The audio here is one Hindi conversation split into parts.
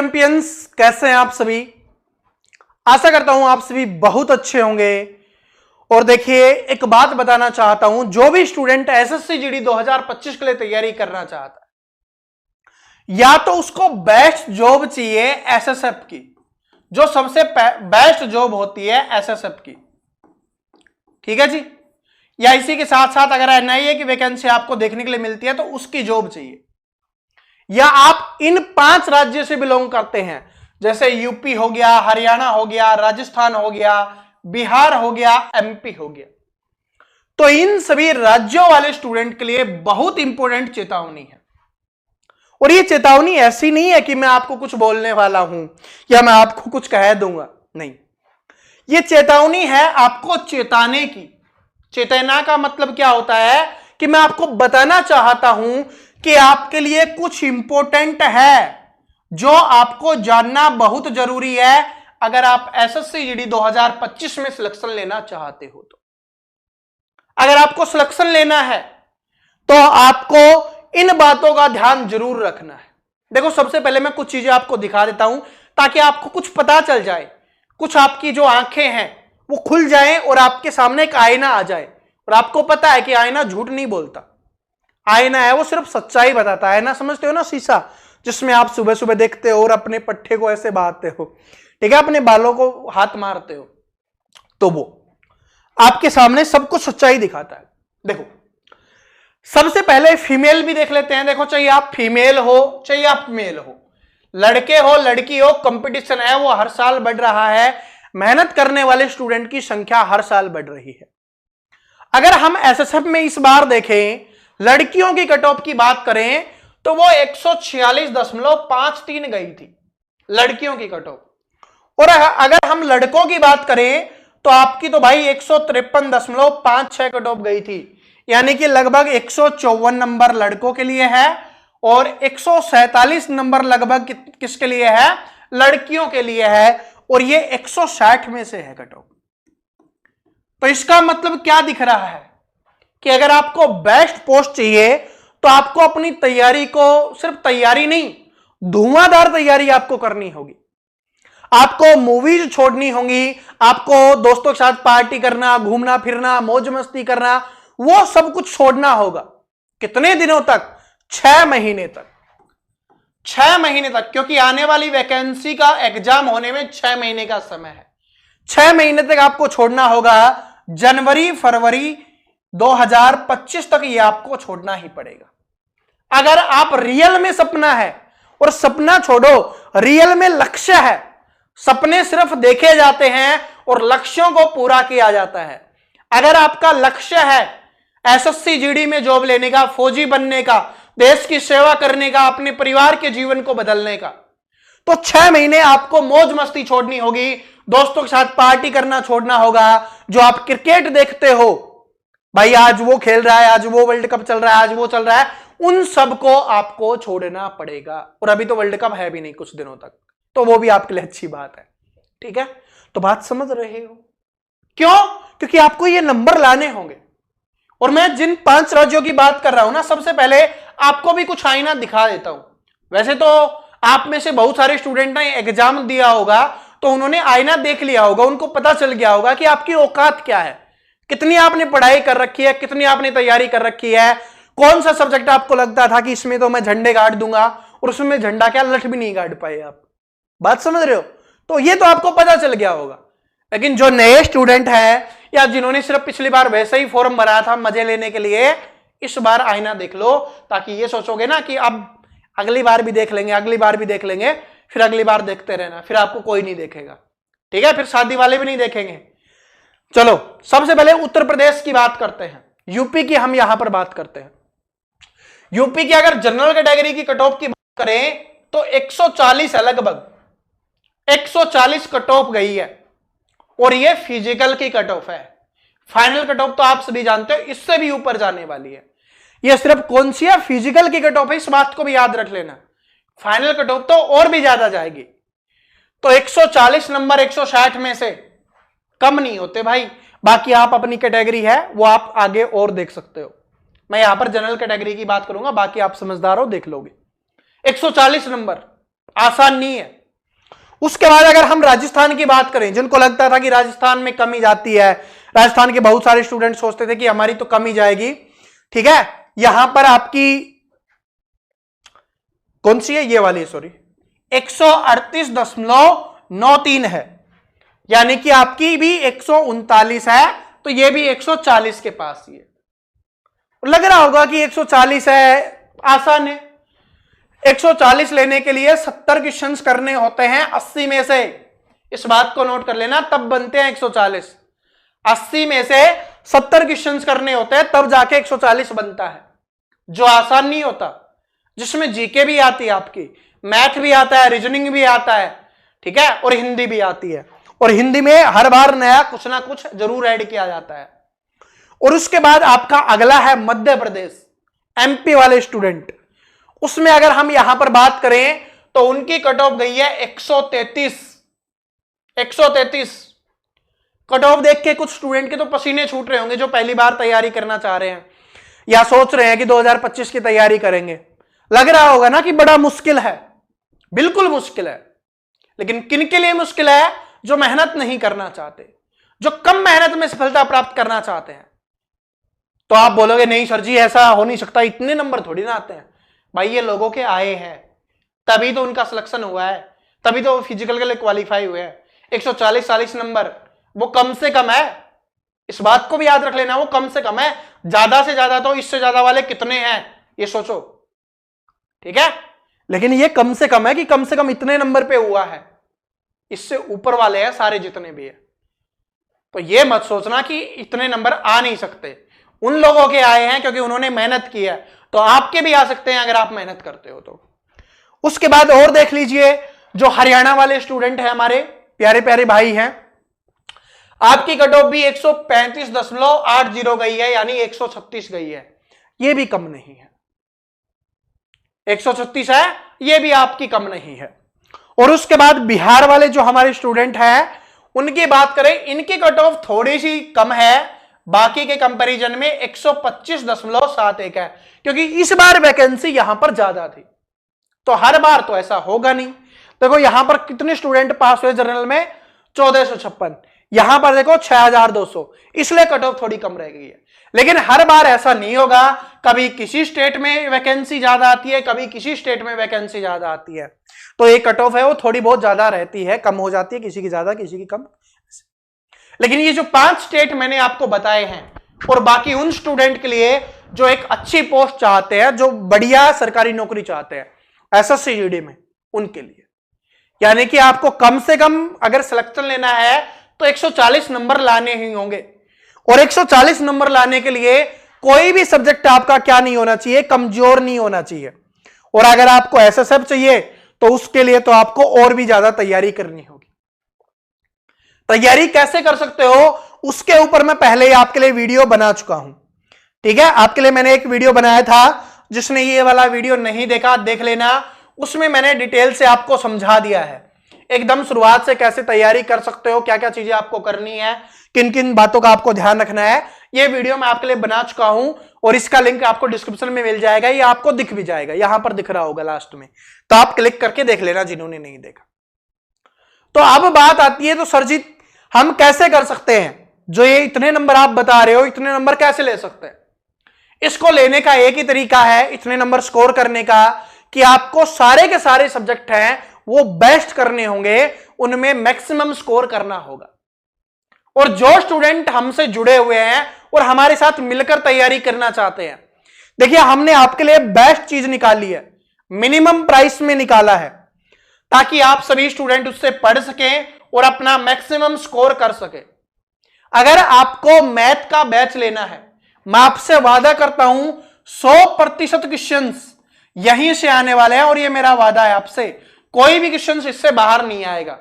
चैंपियंस, कैसे हैं आप सभी। आशा करता हूं आप सभी बहुत अच्छे होंगे। और देखिए, एक बात बताना चाहता हूं, जो भी स्टूडेंट एसएससी जीडी 2025 के लिए तैयारी करना चाहता है, या तो उसको बेस्ट जॉब चाहिए एसएसएफ की, जो सबसे बेस्ट जॉब होती है एसएसएफ की, ठीक है जी, या इसी के साथ साथ अगर एनआईए की वैकेंसी आपको देखने के लिए मिलती है तो उसकी जॉब चाहिए, या आप इन 5 राज्यों से बिलोंग करते हैं, जैसे यूपी हो गया, हरियाणा हो गया, राजस्थान हो गया, बिहार हो गया, एमपी हो गया, तो इन सभी राज्यों वाले स्टूडेंट के लिए बहुत इंपॉर्टेंट चेतावनी है। और ये चेतावनी ऐसी नहीं है कि मैं आपको कुछ बोलने वाला हूं या मैं आपको कुछ कह दूंगा, नहीं, ये चेतावनी है आपको चेताने की। चेतना का मतलब क्या होता है कि मैं आपको बताना चाहता हूं कि आपके लिए कुछ इंपॉर्टेंट है जो आपको जानना बहुत जरूरी है अगर आप एसएससी जीडी 2025 में सिलेक्शन लेना चाहते हो। तो अगर आपको सिलेक्शन लेना है तो आपको इन बातों का ध्यान जरूर रखना है। देखो, सबसे पहले मैं कुछ चीजें आपको दिखा देता हूं ताकि आपको कुछ पता चल जाए, कुछ आपकी जो आंखें हैं वो खुल जाएं और आपके सामने एक आईना आ जाए। और आपको पता है कि आईना झूठ नहीं बोलता, आईना है वो सिर्फ सच्चाई बताता है ना, समझते हो ना, शीशा जिसमें आप सुबह सुबह देखते हो और अपने पट्टे को ऐसे बहाते हो, ठीक है, अपने बालों को हाथ मारते हो, तो वो आपके सामने सब कुछ सच्चाई दिखाता है। देखो, सबसे पहले फीमेल भी देख लेते हैं। देखो, चाहिए आप फीमेल हो चाहे आप मेल हो, लड़के हो लड़की हो, कंपटीशन है वो हर साल बढ़ रहा है, मेहनत करने वाले स्टूडेंट की संख्या हर साल बढ़ रही है। अगर हम एसएसएफ में इस बार देखें, लड़कियों की कट ऑफ की बात करें तो वो 146.53 गई थी लड़कियों की कट ऑफ, और अगर हम लड़कों की बात करें तो आपकी तो भाई 153.56 कट ऑफ गई थी, यानी कि लगभग 154 नंबर लड़कों के लिए है और 147 नंबर लगभग किसके लिए है, लड़कियों के लिए है, और ये 160 में से है कट ऑफ। तो इसका मतलब क्या दिख रहा है कि अगर आपको बेस्ट पोस्ट चाहिए तो आपको अपनी तैयारी को, सिर्फ तैयारी नहीं, धुआंधार तैयारी आपको करनी होगी। आपको मूवीज छोड़नी होगी, आपको दोस्तों के साथ पार्टी करना, घूमना फिरना, मौज मस्ती करना, वो सब कुछ छोड़ना होगा। कितने दिनों तक? 6 महीने तक। 6 महीने तक, क्योंकि आने वाली वैकेंसी का एग्जाम होने में 6 महीने का समय है। 6 महीने तक आपको छोड़ना होगा। जनवरी फरवरी 2025 तक ये आपको छोड़ना ही पड़ेगा। अगर आप रियल में सपना है, और सपना छोड़ो, रियल में लक्ष्य है, सपने सिर्फ देखे जाते हैं और लक्ष्यों को पूरा किया जाता है। अगर आपका लक्ष्य है एसएससी जीडी में जॉब लेने का, फौजी बनने का, देश की सेवा करने का, अपने परिवार के जीवन को बदलने का, तो 6 महीने आपको मौज मस्ती छोड़नी होगी, दोस्तों के साथ पार्टी करना छोड़ना होगा। जो आप क्रिकेट देखते हो, भाई आज वो खेल रहा है, आज वो वर्ल्ड कप चल रहा है, आज वो चल रहा है, उन सबको आपको छोड़ना पड़ेगा। और अभी तो वर्ल्ड कप है भी नहीं कुछ दिनों तक, तो वो भी आपके लिए अच्छी बात है, ठीक है। तो बात समझ रहे हो? क्यों? क्योंकि आपको ये नंबर लाने होंगे। और मैं जिन 5 राज्यों की बात कर रहा हूं ना, सबसे पहले आपको भी कुछ आईना दिखा देता हूं। वैसे तो आप में से बहुत सारे स्टूडेंट ने एग्जाम दिया होगा तो उन्होंने आईना देख लिया होगा, उनको पता चल गया होगा कि आपकी औकात क्या है, कितनी आपने पढ़ाई कर रखी है, कितनी आपने तैयारी कर रखी है, कौन सा सब्जेक्ट आपको लगता था कि इसमें तो मैं झंडे गाड़ दूंगा, और उसमें झंडा क्या लठ भी नहीं गाड़ पाए आप। बात समझ रहे हो? तो ये तो आपको पता चल गया होगा। लेकिन जो नए स्टूडेंट हैं या जिन्होंने सिर्फ पिछली बार वैसे ही फॉर्म भरा था मजे लेने के लिए, इस बार आईना देख लो, ताकि ये सोचोगे ना कि अब अगली बार भी देख लेंगे, अगली बार भी देख लेंगे, फिर अगली बार देखते रहना, फिर आपको कोई नहीं देखेगा, ठीक है, फिर शादी वाले भी नहीं देखेंगे। चलो, सबसे पहले उत्तर प्रदेश की बात करते हैं, यूपी की हम यहां पर बात करते हैं। यूपी की अगर जनरल कैटेगरी की कट ऑफ की बात करें तो 140 है, लगभग 140 कट ऑफ गई है, और ये फिजिकल की कट ऑफ है। फाइनल कट ऑफ तो आप सभी जानते हो इससे भी ऊपर जाने वाली है। ये सिर्फ कौन सी है? फिजिकल की कट ऑफ है, इस बात को भी याद रख लेना। फाइनल कट ऑफ तो और भी ज्यादा जाएगी। तो 140 नंबर 160 में से कम नहीं होते भाई। बाकी आप अपनी कैटेगरी है वो आप आगे और देख सकते हो। मैं यहां पर जनरल कैटेगरी की बात करूंगा, बाकी आप समझदार हो, देख लोगे। 140 नंबर आसान नहीं है, उसके बाद अगर हम राजस्थान की बात करें, जिनको लगता था कि राजस्थान में कमी जाती है, राजस्थान के बहुत सारे स्टूडेंट सोचते थे कि हमारी तो कमी जाएगी, ठीक है, यहां पर आपकी कौन सी है, ये वाली, सॉरी, 138.93 है, यानी कि आपकी भी 139 है, तो ये भी 140 के पास ही है। लग रहा होगा कि 140 है, आसान है। 140 लेने के लिए 70 क्वेश्चंस करने होते हैं 80 में से, इस बात को नोट कर लेना, तब बनते हैं 140। 80 में से 70 क्वेश्चंस करने होते हैं तब जाके 140 बनता है, जो आसान नहीं होता, जिसमें जीके भी आती है, आपकी मैथ भी आता है, रीजनिंग भी आता है, ठीक है, और हिंदी भी आती है, और हिंदी में हर बार नया कुछ ना कुछ जरूर ऐड किया जाता है। और उसके बाद आपका अगला है मध्य प्रदेश, एमपी वाले स्टूडेंट, उसमें अगर हम यहां पर बात करें तो उनकी कट ऑफ गई है 133। 133 कट ऑफ देख के कुछ स्टूडेंट के तो पसीने छूट रहे होंगे, जो पहली बार तैयारी करना चाह रहे हैं या सोच रहे हैं कि 2025 की तैयारी करेंगे। लग रहा होगा ना कि बड़ा मुश्किल है, बिल्कुल मुश्किल है, लेकिन किन के लिए मुश्किल है? जो मेहनत नहीं करना चाहते, जो कम मेहनत में सफलता प्राप्त करना चाहते हैं। तो आप बोलोगे नहीं सर जी ऐसा हो नहीं सकता, इतने नंबर थोड़ी ना आते हैं। भाई ये लोगों के आए हैं, तभी तो उनका सिलेक्शन हुआ है, तभी तो फिजिकल के लिए क्वालिफाई हुए हैं। 140-40 नंबर वो कम से कम है, इस बात को भी याद रख लेना, वो कम से कम है। ज्यादा से ज्यादा तो इससे ज्यादा वाले कितने हैं ये सोचो, ठीक है, लेकिन ये कम से कम है कि कम से कम इतने नंबर पे हुआ है, इससे ऊपर वाले हैं सारे जितने भी है। तो ये मत सोचना कि इतने नंबर आ नहीं सकते, उन लोगों के आए हैं क्योंकि उन्होंने मेहनत की है, तो आपके भी आ सकते हैं अगर आप मेहनत करते हो तो। उसके बाद और देख लीजिए, जो हरियाणा वाले स्टूडेंट हैं, हमारे प्यारे प्यारे भाई हैं, आपकी कट ऑफ भी 135.80 गई है, यानी 136 गई है, ये भी कम नहीं है। 136 है, ये भी आपकी कम नहीं है। और उसके बाद बिहार वाले जो हमारे स्टूडेंट हैं, उनकी बात करें, इनकी कट ऑफ थोड़ी सी कम है, बाकी के कंपैरिजन में 125.71 है, क्योंकि इस बार वैकेंसी यहां पर ज्यादा थी। तो हर बार तो ऐसा होगा नहीं। देखो यहां पर कितने स्टूडेंट पास हुए जनरल में, 1456, यहां पर देखो 6200, इसलिए कट ऑफ थोड़ी कम रह गई है। लेकिन हर बार ऐसा नहीं होगा, कभी किसी स्टेट में वैकेंसी ज्यादा आती है, कभी किसी स्टेट में वैकेंसी ज्यादा आती है, तो एक कट ऑफ है वो थोड़ी बहुत ज्यादा रहती है, कम हो जाती है, किसी की ज्यादा किसी की कम। लेकिन ये जो 5 स्टेट मैंने आपको बताए हैं, और बाकी उन स्टूडेंट के लिए जो एक अच्छी पोस्ट चाहते हैं, जो बढ़िया सरकारी नौकरी चाहते हैं एसएससी जीडी में, उनके लिए, यानी कि आपको कम से कम अगर सिलेक्शन लेना है तो 140 नंबर लाने ही होंगे। और 140 नंबर लाने के लिए कोई भी सब्जेक्ट आपका क्या नहीं होना चाहिए, कमजोर नहीं होना चाहिए। और अगर आपको एसएसएफ चाहिए तो उसके लिए तो आपको और भी ज्यादा तैयारी करनी होगी। तैयारी कैसे कर सकते हो उसके ऊपर मैं पहले ही आपके लिए वीडियो बना चुका हूं, ठीक है, आपके लिए मैंने एक वीडियो बनाया था, जिसने ये वाला वीडियो नहीं देखा देख लेना, उसमें मैंने डिटेल से आपको समझा दिया है एकदम शुरुआत से कैसे तैयारी कर सकते हो, क्या क्या चीजें आपको करनी है, किन किन बातों का आपको ध्यान रखना है। ये वीडियो मैं आपके लिए बना चुका हूं और इसका लिंक आपको डिस्क्रिप्शन में मिल जाएगा, ये आपको दिख भी जाएगा, यहां पर दिख रहा होगा लास्ट में, तो आप क्लिक करके देख लेना जिन्होंने नहीं देखा। तो अब बात आती है, तो सरजीत हम कैसे कर सकते हैं, जो ये इतने नंबर आप बता रहे हो, इतने नंबर कैसे ले सकते हैं? इसको लेने का एक ही तरीका है इतने नंबर स्कोर करने का, कि आपको सारे के सारे सब्जेक्ट हैं वो बेस्ट करने होंगे, उनमें मैक्सिमम स्कोर करना होगा। और जो स्टूडेंट हमसे जुड़े हुए हैं और हमारे साथ मिलकर तैयारी करना चाहते हैं, देखिए हमने आपके लिए बेस्ट चीज निकाली है, मिनिमम प्राइस में निकाला है, ताकि आप सभी स्टूडेंट उससे पढ़ सकें और अपना मैक्सिमम स्कोर कर सके। अगर आपको मैथ का बैच लेना है, मैं आपसे वादा करता हूं 100% क्वेश्चंस यहीं से आने वाले हैं, और ये मेरा वादा है आपसे, कोई भी क्वेश्चंस इससे बाहर नहीं आएगा।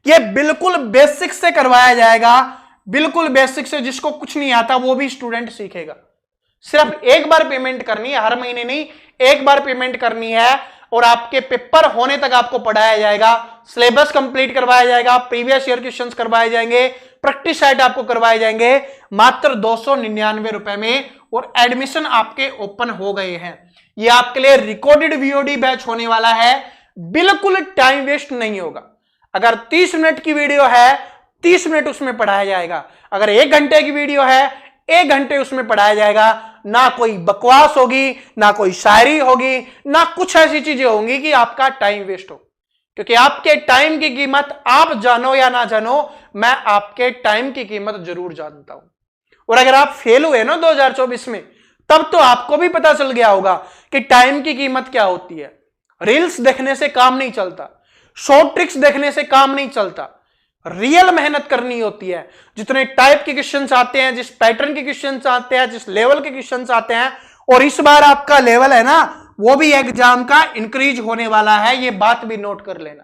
ये बिल्कुल बेसिक से करवाया जाएगा, बिल्कुल बेसिक से, जिसको कुछ नहीं आता वो भी स्टूडेंट सीखेगा। सिर्फ एक बार पेमेंट करनी है, हर महीने नहीं, एक बार पेमेंट करनी है, और आपके पेपर होने तक आपको पढ़ाया जाएगा, सिलेबस कंप्लीट करवाया जाएगा, प्रीवियस ईयर क्वेश्चंस करवाए जाएंगे, प्रैक्टिस सेट आपको करवाए जाएंगे मात्र 299 रुपए में, और एडमिशन आपके ओपन हो गए हैं। ये आपके लिए रिकॉर्डेड वीओडी बैच होने वाला है, बिल्कुल टाइम वेस्ट नहीं होगा। अगर 30 मिनट की वीडियो है 30 मिनट उसमें पढ़ाया जाएगा, अगर 1 घंटे की वीडियो है 1 घंटे उसमें पढ़ाया जाएगा। ना कोई बकवास होगी, ना कोई शायरी होगी, ना कुछ ऐसी चीजें होंगी कि आपका टाइम वेस्ट हो, क्योंकि आपके टाइम की कीमत आप जानो या ना जानो, मैं आपके टाइम की कीमत जरूर जानता हूं। और अगर आप फेल हुए ना 2024 में, तब तो आपको भी पता चल गया होगा कि टाइम की कीमत क्या होती है। रील्स देखने से काम नहीं चलता, शॉर्ट ट्रिक्स देखने से काम नहीं चलता, रियल मेहनत करनी होती है। जितने टाइप के क्वेश्चंस आते हैं, जिस पैटर्न के क्वेश्चंस आते हैं, जिस लेवल के क्वेश्चंस आते हैं, और इस बार आपका लेवल है ना वो भी एग्जाम का इंक्रीज होने वाला है, ये बात भी नोट कर लेना,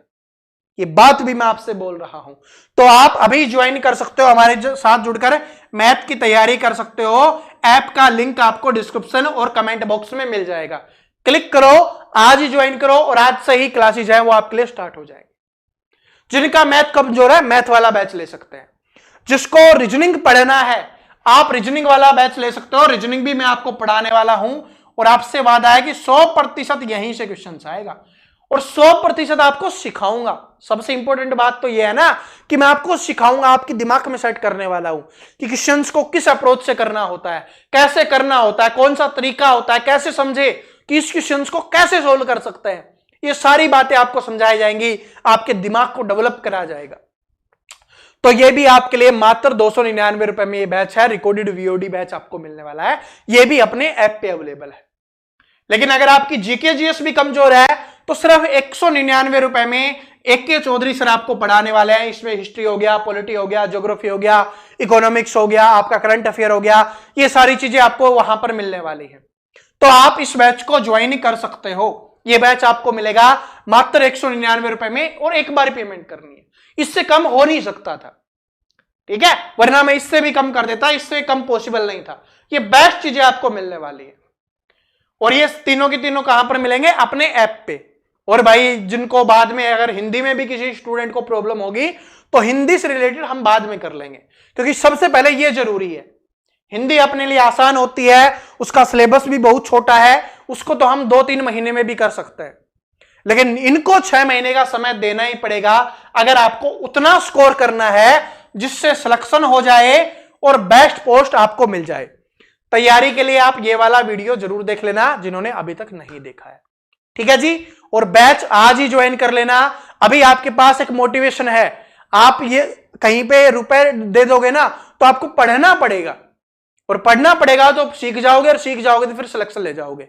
ये बात भी मैं आपसे बोल रहा हूं। तो आप अभी ज्वाइन कर सकते हो, हमारे साथ जुड़कर मैथ की तैयारी कर सकते हो। ऐप का लिंक आपको डिस्क्रिप्शन और कमेंट बॉक्स में मिल जाएगा, क्लिक करो, आज ही ज्वाइन करो और आज से ही क्लासेज है वो आपके लिए स्टार्ट हो जाएगी। जिनका मैथ कमजोर है मैथ वाला बैच ले सकते हैं, जिसको रीजनिंग पढ़ना है आप रीजनिंग वाला बैच ले सकते हो। रीजनिंग भी मैं आपको पढ़ाने वाला हूं और आपसे वादा है कि 100% यहीं से क्वेश्चन आएगा और 100% आपको सिखाऊंगा। सबसे इंपॉर्टेंट बात तो यह है ना कि मैं आपको सिखाऊंगा, आपके दिमाग में सेट करने वाला हूं कि क्वेश्चंस को किस अप्रोच से करना होता है, कैसे करना होता है, कौन सा तरीका होता है, कैसे समझे कि इस क्वेश्चंस को कैसे सोल्व कर सकते हैं। ये सारी बातें आपको समझाई जाएंगी, आपके दिमाग को डेवलप करा जाएगा। तो ये भी आपके लिए मात्र 299 रुपए में ये बैच है, रिकॉर्डेड वीओडी बैच आपको मिलने वाला है। ये भी अपने ऐप पे अवेलेबल है। लेकिन अगर आपकी जीके जीएस भी कमजोर है तो सिर्फ 199 रुपए में AK चौधरी सर आपको पढ़ाने वाले हैं। इसमें हिस्ट्री हो गया, पॉलिटी हो गया, ज्योग्राफी हो गया, इकोनॉमिक्स हो गया, आपका करंट अफेयर हो गया, ये सारी चीजें आपको वहां पर मिलने वाली है। तो आप इस बैच को ज्वाइन कर सकते हो। ये बैच आपको मिलेगा मात्र 199 रुपए में और एक बार पेमेंट करनी है, इससे कम हो नहीं सकता था, ठीक है, वरना मैं इससे भी कम कर देता, इससे कम पॉसिबल नहीं था। ये बेस्ट चीजें आपको मिलने वाली है और ये तीनों की तीनों कहां पर मिलेंगे, अपने ऐप पे। और भाई जिनको बाद में अगर हिंदी में भी किसी स्टूडेंट को प्रॉब्लम होगी तो हिंदी से रिलेटेड हम बाद में कर लेंगे, क्योंकि सबसे पहले ये जरूरी है। हिंदी अपने लिए आसान होती है, उसका सिलेबस भी बहुत छोटा है, उसको तो हम 2-3 महीने में भी कर सकते हैं। लेकिन इनको 6 महीने का समय देना ही पड़ेगा अगर आपको उतना स्कोर करना है जिससे सिलेक्शन हो जाए और बेस्ट पोस्ट आपको मिल जाए। तैयारी के लिए आप ये वाला वीडियो जरूर देख लेना जिन्होंने अभी तक नहीं देखा है, ठीक है जी। और बैच आज ही ज्वाइन कर लेना। अभी आपके पास एक मोटिवेशन है, आप ये कहीं पे रुपए दे दोगे ना तो आपको पढ़ना पड़ेगा और पढ़ना पड़ेगा तो सीख जाओगे और सीख जाओगे तो फिर सिलेक्शन ले जाओगे।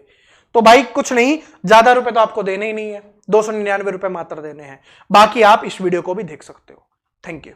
तो भाई कुछ नहीं, ज्यादा रुपए तो आपको देने ही नहीं है, 299 रुपए मात्र देने हैं। बाकी आप इस वीडियो को भी देख सकते हो। Thank you.